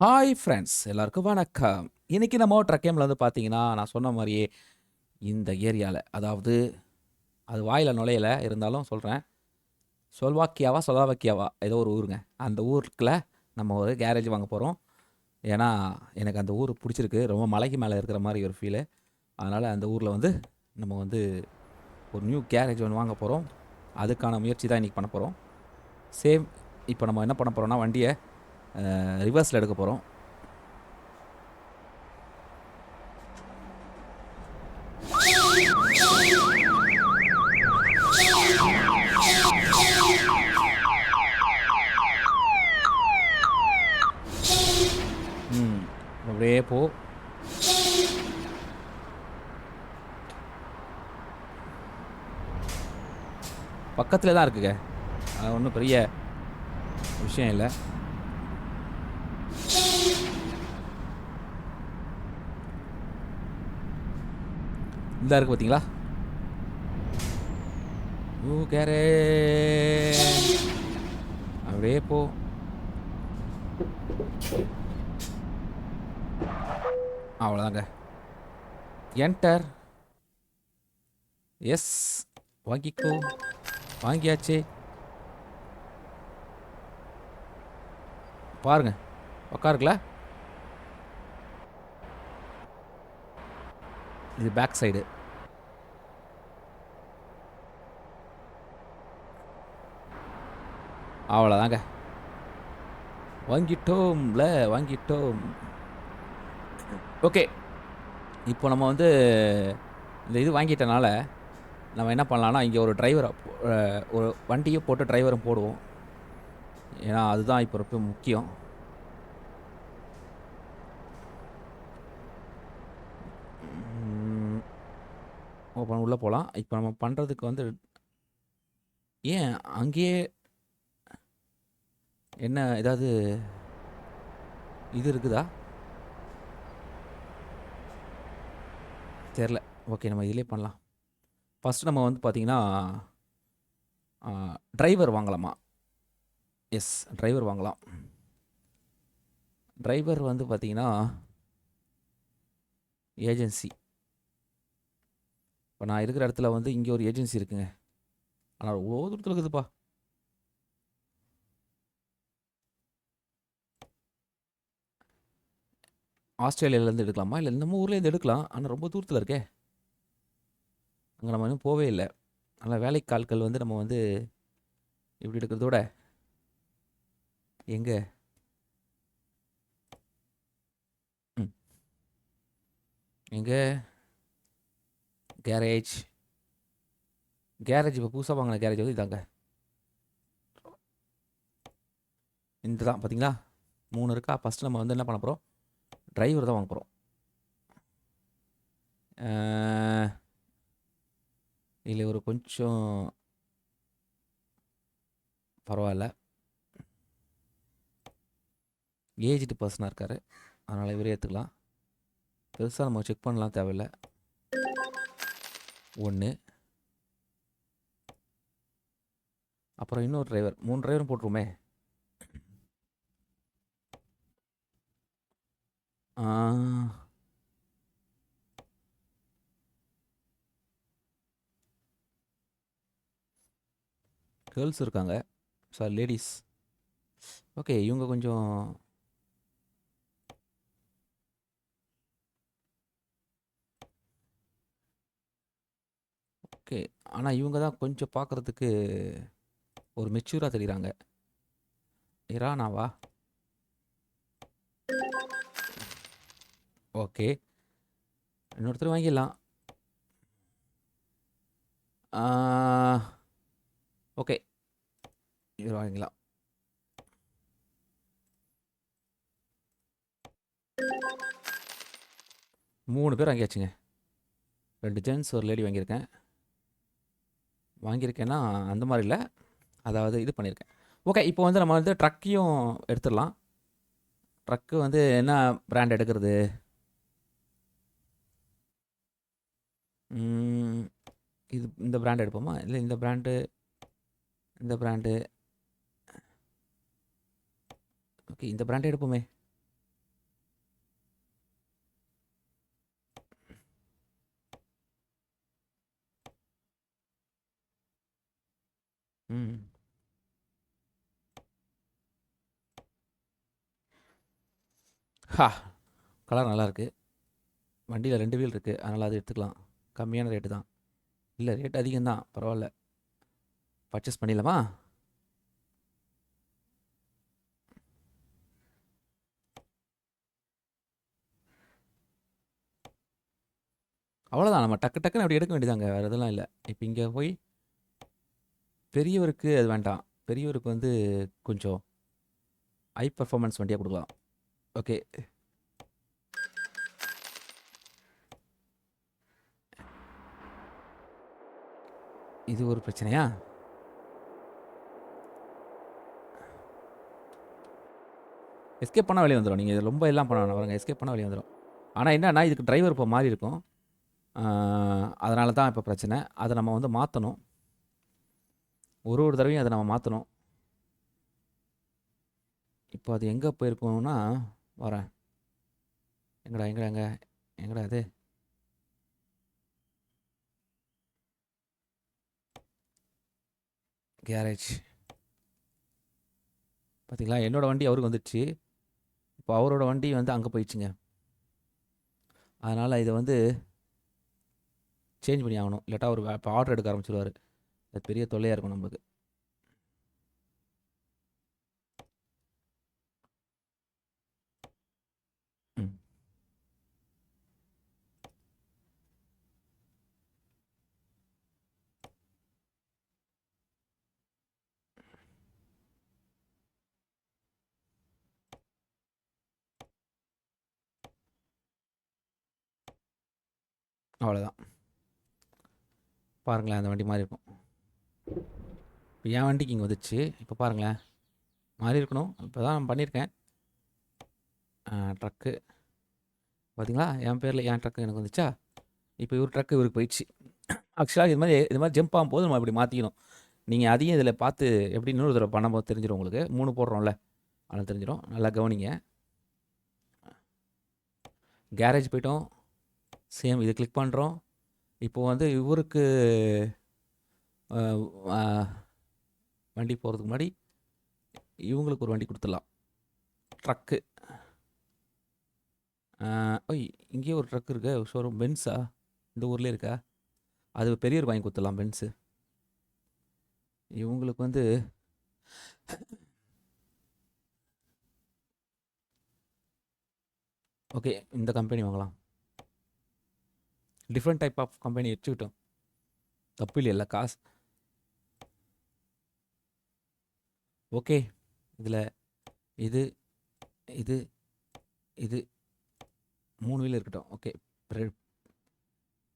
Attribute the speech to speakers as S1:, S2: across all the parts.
S1: Hi friends எல்லாருக்கும் வணக்கம். இன்னைக்கு நம்ம ட்ரக் கேம்ல வந்து பார்த்தீங்கன்னா, நான் சொன்ன மாரியே இந்த ஏரியால, அதாவது அது வாயில நுழையல, இருந்தாலும் சொல்றேன். ஸ்லோவாக்கியாவா ஏதோ ஒரு ஊருங்க. அந்த ஊருக்குள்ள நம்ம ஒரு கேரேஜ் வாங்க போறோம். ஏன்னா, எனக்கு அந்த ஊர் புடிச்சிருக்கு. ரொம்ப மலைக்கு மேல இருக்கிற மாரி ஒரு ஃபீலு. அதனால அந்த ஊர்ல வந்து நம்ம வந்து ஒரு நியூ கேரேஜ் ஒண்ணு வாங்க போறோம். அதுக்கான முயற்சி தான் இன்னைக்கு பண்ண போறோம். சேம் இப்ப நம்ம என்ன பண்ண போறோம்னா, வண்டிய ரிவர்ஸ்ல எடுக்க போறோம். ம். அப்படியே போ. பக்கத்துல தான் இருக்குங்க. அது ஒண்ணும் பெரிய விஷயம் இல்ல. இந்தா இருக்கு பார்த்தீங்களா? New garage. அப்படியே போ. அவ்வளோதாங்க. என்டர். எஸ். வாங்கிக்கோ. வாங்கியாச்சு. பாருங்க. பக்கா இருக்குல்ல? இது பேக் சைடு. அவ்வளோதாங்க. வாங்கிட்டோம்ல, வாங்கிட்டோம். ஓகே. இப்போ நம்ம வந்து இந்த இது வாங்கிட்டனால, நம்ம என்ன பண்ணலாம்னா, இங்க ஒரு டிரைவர ஒரு வண்டியும் போட்டு டிரைவரும் போடுவோம். ஏன்னா, அதுதான் இப்போ ரொம்ப முக்கியம். ம். ஓப்பன் உள்ள போலாம். இப்போ நம்ம பண்றதுக்கு வந்து ஏன் அங்கேயே என்ன ஏதாவது இது இருக்குதா? தெரில. ஓகே நம்ம இதிலயே பண்ணலாம். ஃபர்ஸ்ட் நம்ம வந்து பார்த்தீங்கன்னா, டிரைவர் வாங்கலாமா? எஸ் டிரைவர் வாங்கலாம். டிரைவர் வந்து பார்த்தீங்கன்னா, ஏஜென்சி. இப்போ நான் இருக்கிற இடத்துல வந்து இங்கே ஒரு ஏஜென்சி இருக்குங்க. ஆனா அவ்வளோ தூரத்துல இருக்குதுப்பா. ஆஸ்திரேலியாலேருந்து எடுக்கலாமா? இல்ல நம்ம ஊர்லேருந்து எடுக்கலாம். ஆனா ரொம்ப தூரத்துல இருக்கே. அங்க நம்ம இன்னும் போவே இல்ல. ஆனா வேலைக்கு ஆட்கள் வந்து நம்ம வந்து இப்படி எடுக்கிறத விட, எங்க ம் எங்க கேரேஜ். கேரேஜ் இப்போ புதுசா வாங்குன கேரேஜ் வந்து இதாங்க. இந்த தான் பார்த்தீங்களா? 3 இருக்கா? ஃபர்ஸ்ட் நம்ம வந்து என்ன பண்ண போறோம்? டிரைவர் தான் வாங்க போறோம். இதில ஒரு கொஞ்சம் பரவால்ல. ஏஜ்டு பெர்சனா இருக்காரு. அதனால இவரே எடுத்துக்கலாம். பெருசா நம்ம செக் பண்ணலாம் தேவையில்ல. 1 அப்புறம் இன்னொரு டிரைவர். 3 டிரைவரும் போட்டுருவோமே! ஆ கேர்ள்ஸ் இருக்காங்க. Sorry ladies. ஓகே. இவங்க கொஞ்சம் ஓகே. ஆனா இவங்க தான் கொஞ்சம் பார்க்கறதுக்கு ஒரு மெச்சூரா தெரியிறாங்க. இரானாவா? ஓகே. இன்னொருத்தர் வாங்கிடலாம். ஆ ஓகே. இவர வாங்கிக்கலாம். 3 பேர் வாங்கியாச்சுங்க. 2 ஜென்ட்ஸ், ஒரு லேடி வாங்கியிருக்கேன். வாங்கியிருக்கேன்னா, அந்த மாரி இல்ல. அதாவது இது பண்ணியிருக்கேன். ஓகே. இப்போ வந்து நம்ம வந்து ட்ரக்கையும் எடுத்துடலாம். ட்ரக்கு வந்து என்ன பிராண்ட் எடுக்கிறது? ம். இந்த பிராண்ட் எடுப்போமா? இல்ல இந்த பிராண்டு ஓகே. இந்த பிராண்டே எடுப்போமே! ம். ஹா! கலர் நல்லாயிருக்கு. வண்டியில் 2 வீல் இருக்குது, அதனால் அது எடுத்துக்கலாம். கம்மியான ரேட்டு தான். இல்லை, ரேட் அதிகம் தான், பரவாயில்ல. பர்ச்சேஸ் பண்ணிடலாமா? அவ்வளோதான், நம்ம டக்கு டக்குன்னு அப்படி எடுக்க வேண்டியதாங்க, வேறு இதெல்லாம் இல்லை. இப்போ இங்கே போய் பெரியவருக்கு அது வேண்டாம். பெரியவருக்கு வந்து கொஞ்சம் ஹை பர்ஃபார்மன்ஸ் வண்டியாக கொடுக்கலாம். ஓகே. இது ஒரு பிரச்சனையா? எஸ்கேப் பண்ணால் வெளியே வந்துடும். நீங்கள் ரொம்ப எல்லாம் பண்ண வேணாம், பாருங்க, எஸ்கேப் பண்ணால் வெளியே வந்துடும். ஆனால் என்னன்னா, இதுக்கு டிரைவர் இப்போ மாறி இருக்கும். அதனால தான் இப்போ பிரச்சனை. அதை நம்ம வந்து மாற்றணும். ஒரு தடவையும் அதை நம்ம மாற்றணும். இப்போ அது எங்கே போயிருக்கோம்னா, வரேன். எங்கடா எங்கடா எங்க எங்கடா அது? கேரேஜ். பார்த்தீங்களா, என்னோடய வண்டி அவருக்கு வந்துடுச்சு. இப்போ அவரோட வண்டி வந்து அங்கே போயிடுச்சுங்க. அதனால் இதை வந்து சேஞ்ச் பண்ணி ஆகணும். இல்லாட்டா ஒரு இப்போ ஆர்டர் எடுக்க ஆரம்பிச்சிடுவார். அது பெரிய தொல்லையாக இருக்கும் நம்மளுக்கு. ம். அவ்வளோதான். பாருங்களேன், அந்த வண்டி மாறி இருக்கும். இப்போ என் வண்டிக்கு இங்கே வந்துடுச்சு. இப்போ பாருங்களேன், மாறி இருக்கணும். இப்போ தான் பண்ணியிருக்கேன். ட்ரக்கு பார்த்தீங்களா, என் பேரில் என் ட்ரக்கு எனக்கு வந்துச்சா. இப்போ இவர் ட்ரக்கு இவருக்கு போயிடுச்சு. ஆக்சுவலாக இது மாதிரி ஜம்ப் ஆகும்போது நம்ம இப்படி மாற்றிக்கணும். நீங்கள் அதையும் இதில் பார்த்து எப்படி இன்னொரு தடவை பண்ணும்போது தெரிஞ்சிடும் உங்களுக்கு. 3 போடுறோம்ல, அதனால் தெரிஞ்சிடும். நல்லா கவனிங்க. கேரேஜ் போய்ட்டோம். சேம் இது கிளிக் பண்ணுறோம். இப்போது வந்து இவருக்கு வண்டி போகிறதுக்கு முன்னாடி இவங்களுக்கு ஒரு வண்டி கொடுத்துடலாம். ட்ரக்கு. ஓய், இங்கேயே ஒரு ட்ரக் இருக்கு ஷோரூம். பென்ஸா? இந்த ஊர்லேயே இருக்கா? அது பெரியவர் வாங்கி கொடுத்துடலாம், பென்ஸு. இவங்களுக்கு வந்து ஓகே, இந்த கம்பெனி வாங்கலாம். டிஃப்ரெண்ட் டைப் ஆஃப் கம்பெனி வச்சுக்கிட்டோம், தப்பு இல்லைல்ல, காசு. ஓகே, இதில் இது இது இது 3 வீல் இருக்கட்டும். ஓகே.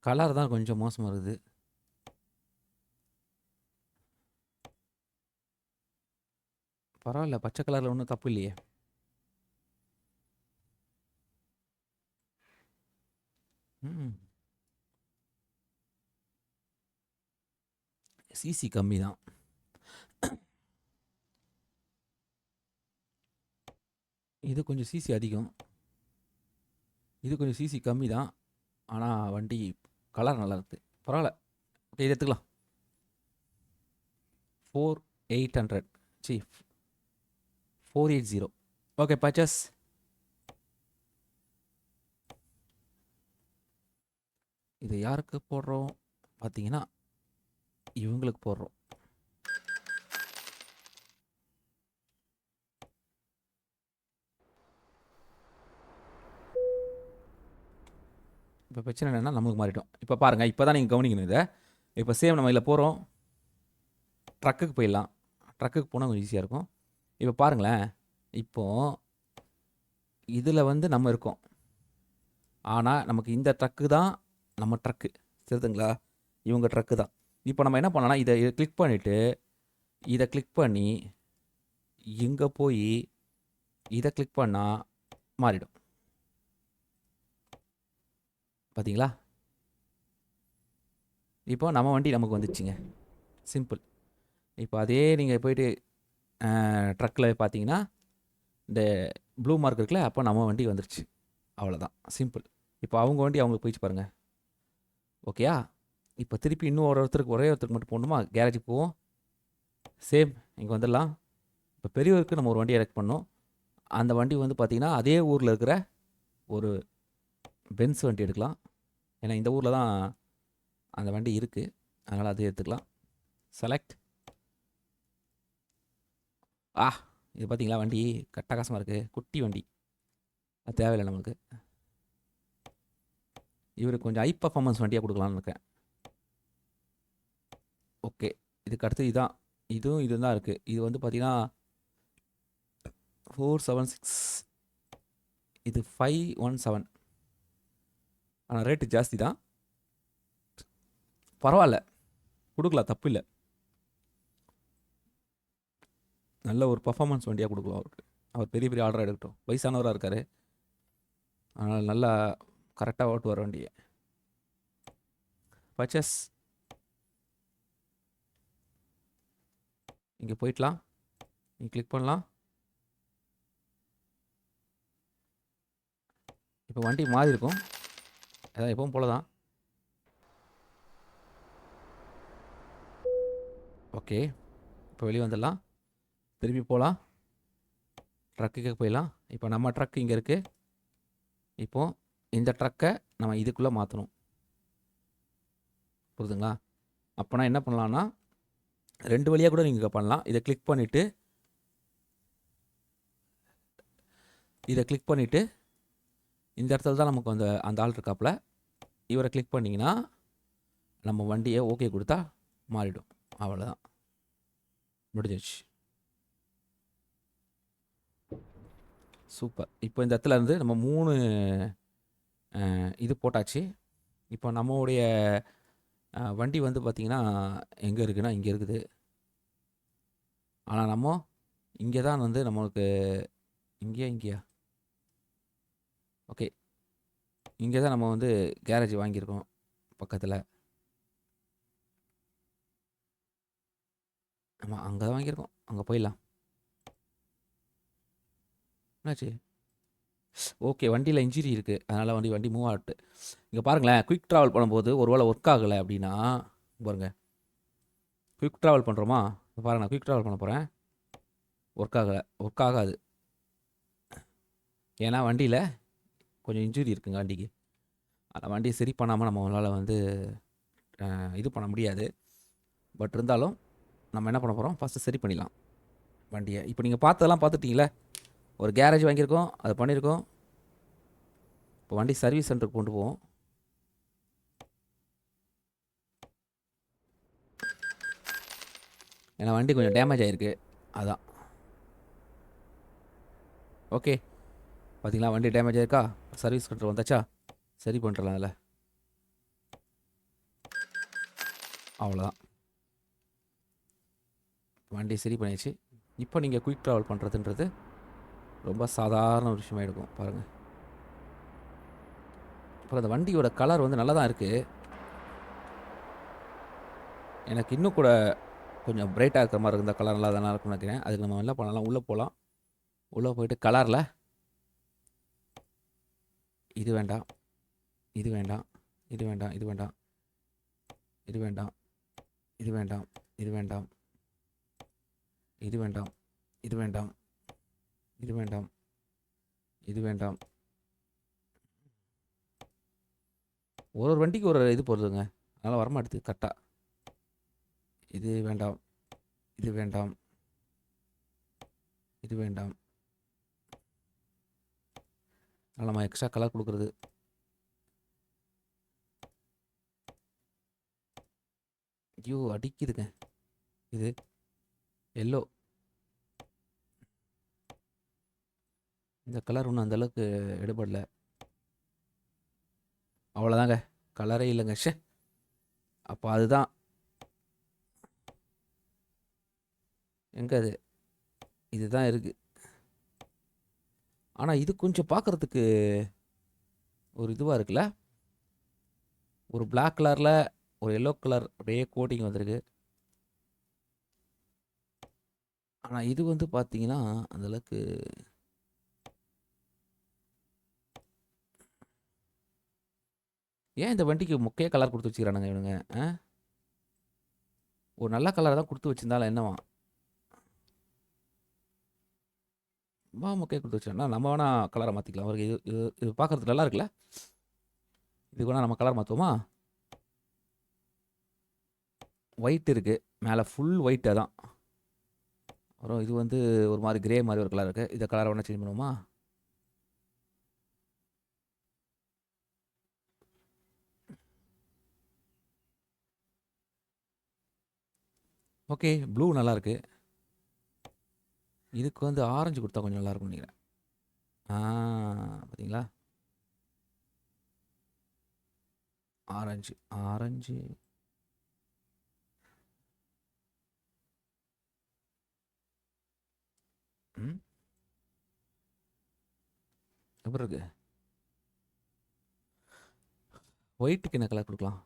S1: கலர் தான் கொஞ்சம் மோசமாக இருக்குது. பரவாயில்ல, பச்சை கலரில் ஒன்றும் தப்பு இல்லையே. ம். சிசி கம்மி தான். இது கொஞ்சம் சிசி அதிகம். இது கொஞ்சம் சிசி கம்மி தான். ஆனால் வண்டி கலர் நல்லா இருக்குது. பரவாயில்ல. ஓகே, இது எடுத்துக்கலாம். 4800. சி 480. Okay, purchase. இது யாருக்கு போடுறோம் பார்த்தீங்கன்னா, இவங்களுக்கு போடுறோம். இப்போ பிரச்சனை என்னென்னா, நம்மளுக்கு மாறிட்டோம். இப்போ பாருங்கள், இப்போ தான் நீங்கள் கவனிக்கணும் இதை. இப்போ சேம் நம்ம இதில் போகிறோம். ட்ரக்குக்கு போயிடலாம். ட்ரக்குக்கு போனால் கொஞ்சம் ஈஸியாக இருக்கும். இப்போ பாருங்களேன், இப்போது இதில் வந்து நம்ம இருக்கோம். ஆனால் நமக்கு இந்த ட்ரக்கு தான் நம்ம ட்ரக்கு, தெரியுதுங்களா? இவங்க ட்ரக்கு தான். இப்போ நம்ம என்ன பண்ணலாம்னா, இதை கிளிக் பண்ணிவிட்டு இதை கிளிக் பண்ணி இங்கே போய் இதை கிளிக் பண்ணால் மாறிடும். பார்த்தீங்களா? இப்போ நம்ம வண்டி நமக்கு வந்துச்சுங்க. சிம்பிள். இப்போ அதே நீங்கள் போயிட்டு ட்ரக்கில் பார்த்தீங்கன்னா, இந்த ப்ளூ மார்க் இருக்குல்ல, அப்போ நம்ம வண்டி வந்துருச்சு. அவ்வளோதான், சிம்பிள். இப்போ அவங்க வண்டி அவங்களுக்கு போயிடுச்சு பாருங்கள். ஓகேயா? இப்போ திருப்பி இன்னும் ஒருத்தருக்கு, ஒரே ஒருத்தருக்கு மட்டும் போகணுமா? கேரேஜுக்கு போவோம். சேம் இங்கே வந்துடலாம். இப்போ பெரியவருக்கு நம்ம ஒரு வண்டி எலெக்ட் பண்ணோம். அந்த வண்டி வந்து பார்த்திங்கன்னா அதே ஊரில் இருக்கிற ஒரு பென்ஸ் வண்டி எடுக்கலாம். ஏன்னா இந்த ஊரில் தான் அந்த வண்டி இருக்குது, அதனால் அது எடுத்துக்கலாம். செலக்ட். இது பார்த்தீங்களா வண்டி கட்டகாசமாக இருக்குது, குட்டி வண்டி, அது தேவையில்லை நமக்கு. இவருக்கு கொஞ்சம் ஹை பர்ஃபார்மன்ஸ் வண்டியாக கொடுக்கலான்னு இருக்கேன். ஓகே, இதுக்கு அடுத்து இதுதான், இதுவும் தான் இருக்குது. இது வந்து பார்த்தீங்கன்னா 476, இது 517. ஆனால் ரேட்டு ஜாஸ்தி தான், பரவாயில்ல, கொடுக்கலாம், தப்பு இல்லை. நல்ல ஒரு பர்ஃபார்மன்ஸ் வண்டியாக கொடுக்கலாம் அவருக்கு. அவர் பெரிய பெரிய ஆர்டராக எடுக்கட்டும், வயசானவராக இருக்கார், அதனால் நல்லா கரெக்டாக ஓட்டுவார் வண்டியை. பர்ச்சேஸ். இங்கே போயிடலாம், நீங்கள் கிளிக் பண்ணலாம். இப்போ வண்டி மாறி இருக்கும், அதான் எப்பவும் போல தான். ஓகே, இப்போ வெளியே வந்துடலாம், திரும்பி போகலாம், ட்ரக்குக்கு போயிடலாம். இப்போ நம்ம ட்ரக் இங்கே இருக்குது. இப்போது இந்த ட்ரக்கை நம்ம இதுக்குள்ளே மாற்றணும், புரியுதுங்களா? அப்போனா என்ன பண்ணலான்னா 2 வழியாக கூட நீங்கள் பண்ணலாம். இதை கிளிக் பண்ணிவிட்டு இந்த இடத்துல தான் நமக்கு அந்த ஆள் இருக்காப்புல, இவரை கிளிக் பண்ணிங்கன்னா நம்ம வண்டியை ஓகே கொடுத்தா மாறிடும். அவ்வளோதான், முடிஞ்சிச்சு. சூப்பர். இப்போ இந்த இடத்துல இருந்து நம்ம 3 இது போட்டாச்சு. இப்போ நம்மளுடைய வண்டி வந்து பார்த்திங்கன்னா எங்கே இருக்குன்னா இங்கே இருக்குது. ஆனால் நம்ம இங்கே தான் வந்து நம்மளுக்கு இங்கேயா ஓகே, இங்கே தான் நம்ம வந்து கேரேஜ் வாங்கியிருக்கோம் பக்கத்தில். ஆமாம், அங்கே தான் வாங்கியிருக்கோம், அங்கே போயிடலாம். என்னாச்சு? ஓகே, வண்டியில் இன்ஜுரி இருக்குது, அதனால் வண்டி மூவ் ஆகிட்டு. இங்கே பாருங்களேன், குயிக் ட்ராவல் பண்ணும்போது ஒரு வேளை ஒர்க் ஆகலை அப்படின்னா பாருங்கள், குயிக் ட்ராவல் பண்ணுறோமா, பாருங்கள் நான் குயிக் ட்ராவல் பண்ண போகிறேன், ஒர்க் ஆகாது. ஏன்னா வண்டியில் கொஞ்சம் இன்ஜுரி இருக்குங்க வண்டிக்கு, அந்த வண்டியை சரி பண்ணாமல் நம்மளால் வந்து இது பண்ண முடியாது. பட் இருந்தாலும் நம்ம என்ன பண்ண போகிறோம், ஃபஸ்ட்டு சரி பண்ணிடலாம் வண்டியை. இப்போ நீங்கள் பார்த்ததெல்லாம் பார்த்துட்டிங்களே, ஒரு கேரேஜ் வாங்கியிருக்கோம், அது பண்ணியிருக்கோம். இப்போ வண்டி சர்வீஸ் சென்டருக்கு கொண்டு போவோம். ஏன்னா வண்டி கொஞ்சம் டேமேஜ் ஆகிருக்கு, அதான். ஓகே, பார்த்தீங்களா வண்டி டேமேஜ் ஆயிருக்கா, சர்வீஸ் சென்டர் வந்தாச்சா, சரி பண்ணுறலாம் அதில். அவ்வளோதான், வண்டி சரி பண்ணியாச்சு. இப்போ நீங்கள் குயிக் ட்ராவல் பண்ணுறதுன்றது ரொம்ப சாதாரண ஒரு விஷயமா இருக்கும் பாருங்கள். அப்புறம் அந்த வண்டியோட கலர் வந்து நல்லா தான் இருக்குது. எனக்கு இன்னும் கூட கொஞ்சம் பிரைட்டாக இருக்கிற மாதிரி இருந்தால் கலர் நல்லா தானே இருக்கும்னு நினைக்கிறேன். அதுக்கு நம்ம என்ன பண்ணலாம், உள்ளே போகலாம். உள்ளே போயிட்டு கலரில் இது வேண்டாம், இது வேண்டாம், இது வேண்டாம், இது வேண்டாம், இது வேண்டாம், இது வேண்டாம், இது வேண்டாம், இது வேண்டாம், இது வேண்டாம், இது வேண்டாம், இது வேண்டாம். ஒரு வண்டிக்கு ஒரு இது போடுறதுங்க, அதனால் வரமாட்டுது கரெக்டாக. இது வேண்டாம், இது வேண்டாம், இது வேண்டாம். அதனால் நம்ம எக்ஸ்ட்ரா கலர் கொடுக்குறது. ஐயோ அடிக்குதுங்க, இது எல்லோ, இந்த கலர் ஒன்றும் அந்தளவுக்கு எடுபடல. அவ்வளோதாங்க, கலரே இல்லைங்க. ஷே, அப்போ அதுதான் எங்கே அது, இதுதான் இருக்குது. ஆனால் இது கொஞ்சம் பார்க்குறதுக்கு ஒரு இதுவாக இருக்குல்ல, ஒரு பிளாக் கலரில் ஒரு எல்லோ கலர் அப்படியே கோட்டிங் வந்திருக்கு. ஆனால் இது வந்து பார்த்தீங்கன்னா அந்தளவுக்கு ஏன் இந்த வண்டிக்கு மொக்கையாக கலர் கொடுத்து வச்சுக்கிறானுங்க இவனுங்க? ஒரு நல்ல கலர் தான் கொடுத்து வச்சுருந்தாலும் என்னவா, ஓகே கொடுத்து வச்சோம்னா நம்ம வேணால் கலரை மாற்றிக்கலாம். அவருக்கு இது இது இது பார்க்குறதுக்கு நல்லா இருக்குல்ல. இதுக்கு வேணால் நம்ம கலர் மாற்றுவோமா? ஒயிட் இருக்குது மேலே, ஃபுல் ஒயிட். அதான் அப்புறம் இது வந்து ஒரு மாதிரி கிரே மாதிரி ஒரு கலர் இருக்குது. இதை கலரை வேணால் சேஞ்ச் பண்ணுவோமா? ஓகே, ப்ளூ நல்லாயிருக்கு. இதுக்கு வந்து ஆரஞ்சு கொடுத்தா கொஞ்சம் நல்லாயிருக்கும்னு நினைக்கிறேன். பார்த்தீங்களா? ஆரஞ்சு ஆரஞ்சு எப்படி இருக்கு? ஒயிட்டுக்கு என்ன கலர் கொடுக்கலாம்?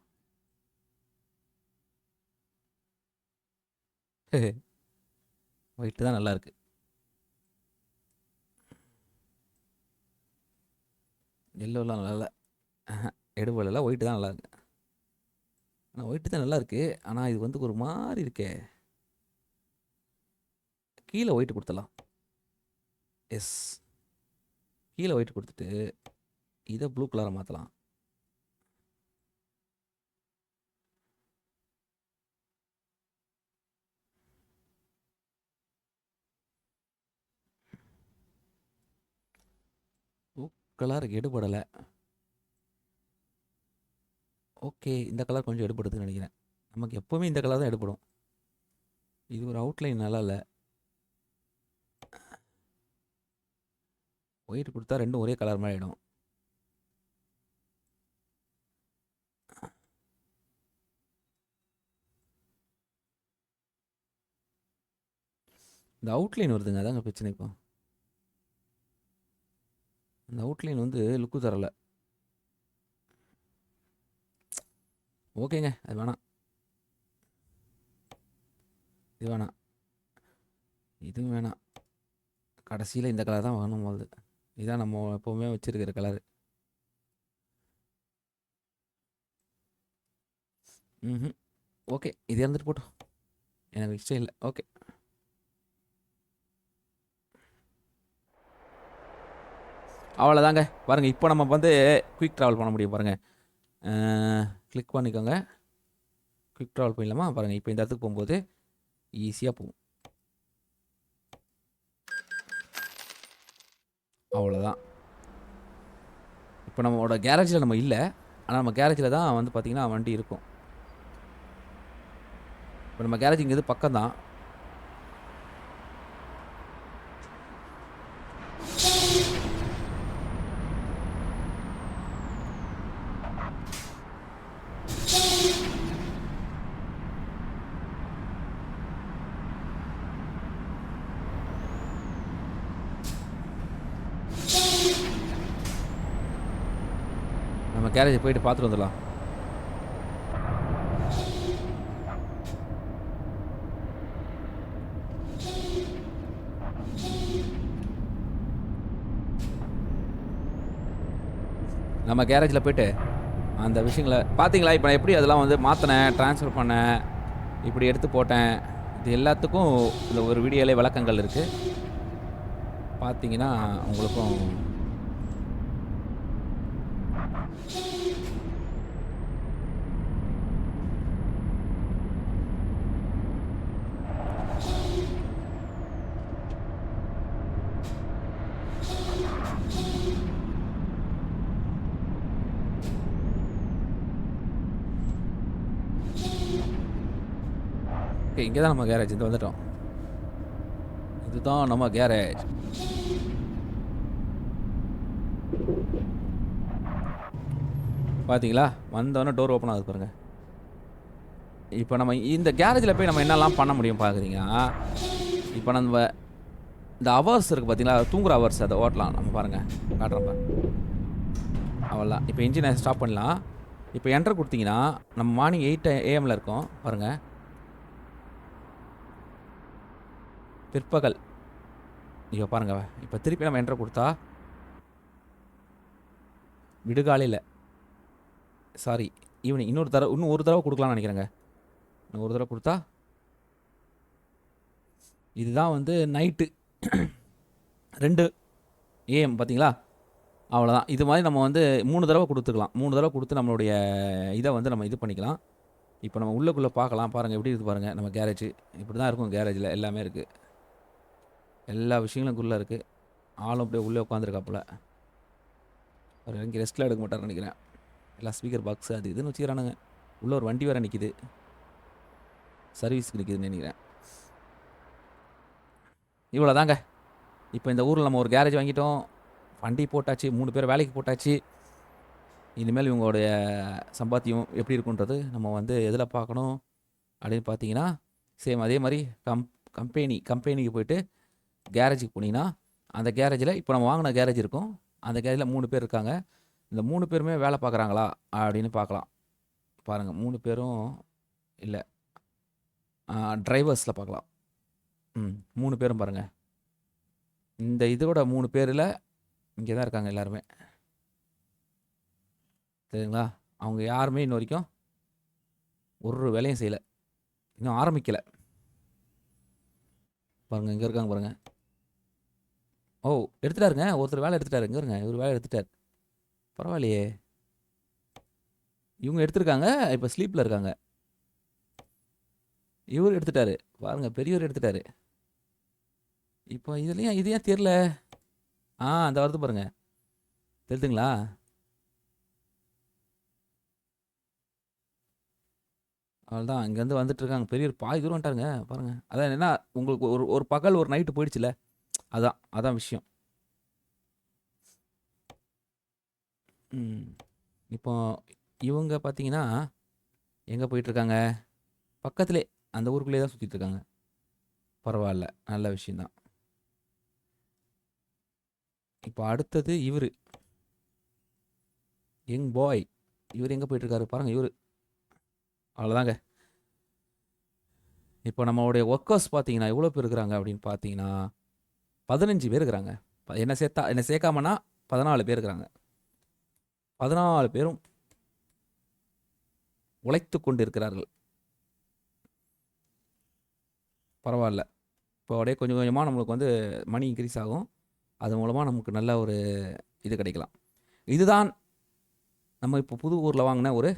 S1: ஒயிட்டு தான் நல்லா இருக்கு. எல்லோலாம் நல்லா இல்லை. எடுபடல. ஒயிட்டு தான் நல்லா இருக்கு. ஆனால் ஒயிட்டு தான் நல்லா இருக்கு. ஆனால் இது வந்து ஒரு மாதிரி இருக்கே. கீழே ஒயிட்டு கொடுத்துடலாம். எஸ், கீழே ஒயிட்டு கொடுத்துட்டு இதை ப்ளூ கலரை மாற்றலாம். ப்ளூ கலர் எடுபடலை. ஓகே, இந்த கலர் கொஞ்சம் எடுபடுதுன்னு நினைக்கிறேன். நமக்கு எப்போவுமே இந்த கலர் தான் எடுபடும். இது ஒரு அவுட்லைன் நல்லா இல்லை. ஒயிட் கொடுத்தா ரெண்டும் ஒரே கலர் மாதிரி ஆகிடும். இந்த அவுட்லைன் வருதுங்க, அதாங்க பிரச்சனை. இப்போ அந்த அவுட்லைன் வந்து லுக்கு தரலை. ஓகேங்க, அது வேணாம். இது வேணாம், இதுவும் வேணாம். கடைசியில் இந்த கலர் தான் வேணும் போது. இதுதான் நம்ம எப்போவுமே வச்சுருக்கிற கலரு. ஓகே, இது இருந்துட்டு போட்டோம், எனக்கு இஷ்டம் இல்லை. ஓகே, அவ்வளோதாங்க. பாருங்கள், இப்போ நம்ம வந்து குயிக் ட்ராவல் பண்ண முடியும். பாருங்கள், கிளிக் பண்ணிக்கோங்க. குயிக் ட்ராவல் பண்ணிடலாமா? பாருங்கள், இப்போ இந்த இடத்துக்கு போகும்போது ஈஸியாக போகும். அவ்வளோதான். இப்போ நம்மளோட கேரேஜில் நம்ம இல்லை, ஆனால் நம்ம கேரேஜில் தான் வந்து பார்த்திங்கன்னா வண்டி இருக்கும். இப்போ நம்ம கேரேஜ் இங்கே பக்கம் தான். நம்ம கேரேஜ் போயிட்டு பார்த்துட்டு வந்துடலாம். நம்ம கேரேஜில் போய்ட்டு அந்த விஷயங்களை பார்த்தீங்களா? இப்போ நான் எப்படி அதெல்லாம் வந்து மாற்றினேன், ட்ரான்ஸ்ஃபர் பண்ணேன், இப்படி எடுத்து போட்டேன். இது எல்லாத்துக்கும் இந்த ஒரு வீடியோலே விளக்கங்கள் இருக்குது. பார்த்தீங்கன்னா உங்களுக்கும் ஓகே. இங்கே தான் நம்ம கேரேஜ். இந்த வந்துட்டோம். இதுதான் நம்ம கேரேஜ். பார்த்தீங்களா? வந்தோடனே டோர் ஓப்பன் ஆகுது பாருங்கள். இப்போ நம்ம இந்த கேரேஜில் போய் நம்ம என்னெல்லாம் பண்ண முடியும் பார்க்குறீங்கன்னா, இப்போ நம்ம இந்த ஹவர்ஸ் இருக்குது பார்த்தீங்களா? தூங்குற ஹவர்ஸ் அதை ஓட்டலாம். நம்ம பாருங்கள், காட்டுறப்ப அவ்வளோதான். இப்போ இன்ஜினை ஸ்டாப் பண்ணலாம். இப்போ என்டர் கொடுத்தீங்கன்னா நம்ம மார்னிங் 8 AM இருக்கோம் பாருங்கள். பிற்பகல். ஐயோ பாருங்க, இப்போ திருப்பி நம்ம என்டர் கொடுத்தா விடுகாலையில், சாரி ஈவினிங். இன்னும் ஒரு தடவை கொடுக்கலாம்னு நினைக்கிறேங்க. இன்னும் ஒரு தடவை கொடுத்தா இதுதான் வந்து நைட்டு. 2 AM பார்த்தீங்களா? அவ்வளோதான். இது மாதிரி நம்ம வந்து 3 தடவை கொடுத்துக்கலாம். 3 தடவை கொடுத்து நம்மளுடைய இதை வந்து நம்ம இது பண்ணிக்கலாம். இப்போ நம்ம உள்ளுக்குள்ளே பார்க்கலாம். பாருங்கள் எப்படி இருக்குது பாருங்கள் நம்ம கேரேஜ். இப்படி தான் இருக்கும் கேரேஜில். எல்லாமே இருக்குது. எல்லா விஷயங்களும் உள்ளே இருக்குது. ஆளும் அப்படியே உள்ளே உட்காந்துருக்காப்புல. அவர் இறங்கி ரெஸ்ட்டில் எடுக்க மாட்டார்னு நினைக்கிறேன். எல்லாம் ஸ்பீக்கர் பாக்ஸ் அது இதுன்னு வச்சுக்கிறானுங்க. உள்ளே ஒரு வண்டி வேறு நிற்கிது. சர்வீஸ்க்கு நிற்கிதுன்னு நினைக்கிறேன். இவ்வளோ தாங்க. இப்போ இந்த ஊரில் நம்ம ஒரு கேரேஜ் வாங்கிட்டோம். வண்டி போட்டாச்சு. 3 பேர் வேலைக்கு போட்டாச்சு. இனிமேல் இவங்களுடைய சம்பாத்தியம் எப்படி இருக்குன்றது நம்ம வந்து எதில் பார்க்கணும் அப்படின்னு பார்த்தீங்கன்னா, சேம் அதே மாதிரி கம்பெனிக்கு போயிட்டு கேரேஜுக்கு போனீங்கன்னா, அந்த கேரேஜில் இப்போ நம்ம வாங்கின கேரேஜ் இருக்கும். அந்த கேரேஜில் 3 பேர் இருக்காங்க. இந்த 3 பேருமே வேலை பார்க்குறாங்களா அப்படின்னு பார்க்கலாம். பாருங்கள் 3 பேரும் இல்லை, டிரைவர்ஸில் பார்க்கலாம். 3 பேரும் பாருங்கள். இந்த இதோட 3 பேரில் இங்கே தான் இருக்காங்க எல்லாருமே. சரிங்களா? அவங்க யாருமே இன்ன வரைக்கும் ஒரு வேலையும் செய்யலை. இன்னும் ஆரம்பிக்கலை. பாருங்கள் இங்கே இருக்காங்க பாருங்கள். ஓ, எடுத்துட்டாருங்க. ஒருத்தர் வேலை எடுத்துட்டாரு. இங்கே இருங்க, இவர் வேலை எடுத்துட்டார். பரவாயில்லையே. இவங்க எடுத்திருக்காங்க. இப்போ ஸ்லீப்பில் இருக்காங்க. இவர் எடுத்துட்டாரு. பாருங்கள், பெரியவர் எடுத்துட்டாரு. இப்போ இதுலையும் இது ஏன் தெரியல? அந்த வருது பாருங்க. தெரியுதுங்களா? அவ்வளோதான். இங்கேருந்து வந்துட்டு இருக்காங்க. பெரியவர் பாதி தூரம் வந்துட்டாருங்க. பாருங்கள். அதான் என்ன, உங்களுக்கு ஒரு பகல் ஒரு நைட்டு போயிடுச்சுல. அதான் விஷயம். இப்போ இவங்க பார்த்தீங்கன்னா எங்கே போயிட்டுருக்காங்க? பக்கத்திலே அந்த ஊருக்குள்ளே தான் சுற்றிட்டு இருக்காங்க. பரவாயில்ல, நல்ல விஷயந்தான். இப்போ அடுத்தது இவர் யங் பாய். இவர் எங்கே போயிட்டுருக்காரு பாருங்கள். இவர் அவ்வளோதாங்க. இப்போ நம்மளுடைய ஒர்க்கர்ஸ் பார்த்தீங்கன்னா எவ்வளோ பேர் இருக்கிறாங்க அப்படின்னு பார்த்தீங்கன்னா 15 பேர் இருக்கிறாங்க. என்ன சேர்க்காமன்னா 14 பேர் இருக்கிறாங்க. 14 பேரும் உழைத்து கொண்டு இருக்கிறார்கள். பரவாயில்ல. இப்போ அப்படியே கொஞ்சம் கொஞ்சமாக நம்மளுக்கு வந்து மணி இன்க்ரீஸ் ஆகும். அது மூலமாக நமக்கு நல்ல ஒரு இது கிடைக்கலாம். இதுதான் நம்ம இப்போ புது ஊரில் வாங்கின ஒரு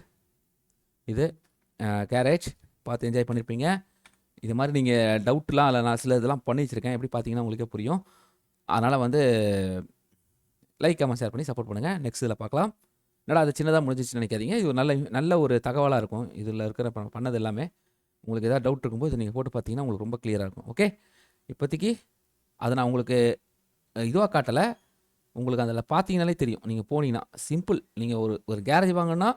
S1: இது கேரேஜ். பார்த்து என்ஜாய் பண்ணியிருப்பீங்க. இது மாதிரி நீங்கள் டவுட்லாம் இல்லை, நான் சில இதெல்லாம் பண்ணி வச்சுருக்கேன். எப்படி பார்த்தீங்கன்னா உங்களுக்கே புரியும். அதனால் வந்து லைக் கமெண்ட் ஷேர் பண்ணி சப்போர்ட் பண்ணுங்கள். நெக்ஸ்ட் இதில் பார்க்கலாம். என்னடா அது சின்னதாக முடிஞ்சிச்சுன்னு நினைக்காதீங்க. இது ஒரு நல்ல ஒரு தகவலாக இருக்கும். இதில் இருக்கிற பண்ணது எல்லாமே உங்களுக்கு எதாவது டவுட் இருக்கும்போது இதை நீங்கள் போட்டு பார்த்தீங்கன்னா உங்களுக்கு ரொம்ப கிளியராக இருக்கும். ஓகே, இப்போதைக்கு அதை நான் உங்களுக்கு இதுவாக காட்டலை. உங்களுக்கு அதில் பார்த்தீங்கனாலே தெரியும். நீங்கள் போனீங்கன்னா சிம்பிள். நீங்கள் ஒரு கேரேஜ் வாங்கினா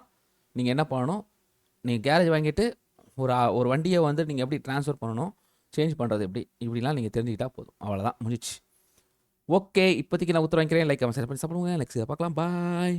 S1: நீங்கள் என்ன பண்ணணும்? நீங்கள் கேரேஜ் வாங்கிட்டு ஒரு வண்டியை வந்து நீங்கள் எப்படி ட்ரான்ஸ்ஃபர் பண்ணணும், சேஞ்ச் பண்ணுறது இப்படிலாம் நீங்கள் தெரிஞ்சுக்கிட்டால் போதும். அவ்வளோதான், முடிஞ்சிச்சு. ஓகே, இப்போதைக்கு நான் உத்தரவு வாங்கிக்கிறேன். லைக் கமெண்ட் ஷேர் பண்ணி சாப்பிடுங்க. நெக்ஸ்ட் பார்க்கலாம். பாய்.